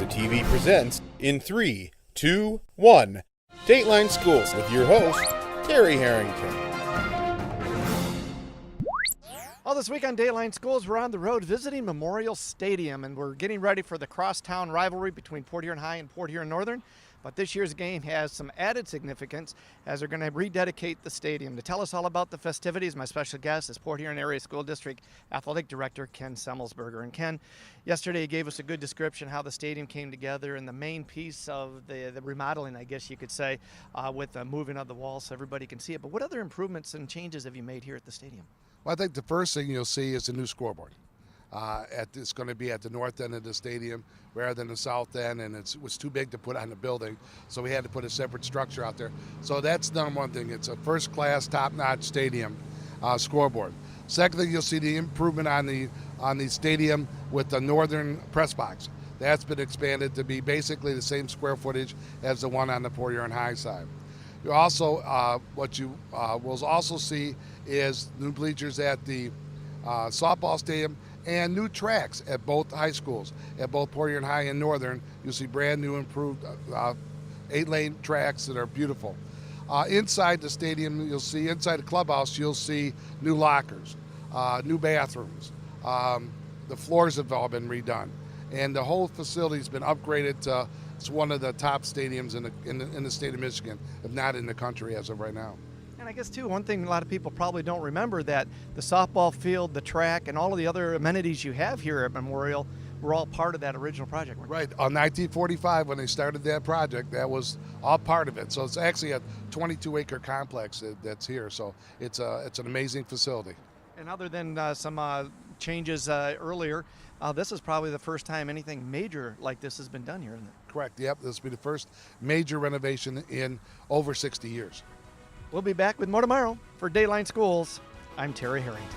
SCCRESA TV presents in 3, 2, 1, Dateline Schools with your host, Terry Harrington. Well, this week on Dateline Schools, we're on the road visiting Memorial Stadium, and we're getting ready for the Crosstown rivalry between Port Huron High and Port Huron Northern. But this year's game has some added significance as they're going to rededicate the stadium. To tell us all about the festivities, my special guest is Port Huron Area School District Athletic Director Ken Semelsberger. And Ken, yesterday he gave us a good description how the stadium came together and the main piece of the remodeling, I guess you could say, with the moving of the walls so everybody can see it. But what other improvements and changes have you made here at the stadium? Well, I think the first thing you'll see is a new scoreboard. It's going to be at the north end of the stadium rather than the south end, and it was too big to put on the building, so we had to put a separate structure out there. So that's number one thing. It's a first-class, top-notch stadium scoreboard. Second thing, you'll see the improvement on the stadium with the northern press box. That's been expanded to be basically the same square footage as the one on the Port Huron High side. You also, what you will also see is new bleachers at the softball stadium and new tracks at both high schools. At both Port Huron High and Northern, you'll see brand new improved 8-lane tracks that are beautiful. Inside the stadium, you'll see, inside the clubhouse, you'll see new lockers, new bathrooms. The floors have all been redone. And the whole facility's been upgraded to it's one of the top stadiums in the state of Michigan, if not in the country as of right now. And I guess, too, one thing a lot of people probably don't remember that the softball field, the track, and all of the other amenities you have here at Memorial were all part of that original project. Right. On 1945, when they started that project, that was all part of it. So it's actually a 22-acre complex that's here. So it's an amazing facility. And other than some changes earlier, this is probably the first time anything major like this has been done here, isn't it? Correct. Yep. This will be the first major renovation in over 60 years. We'll be back with more tomorrow. For Dateline Schools, I'm Terry Harrington.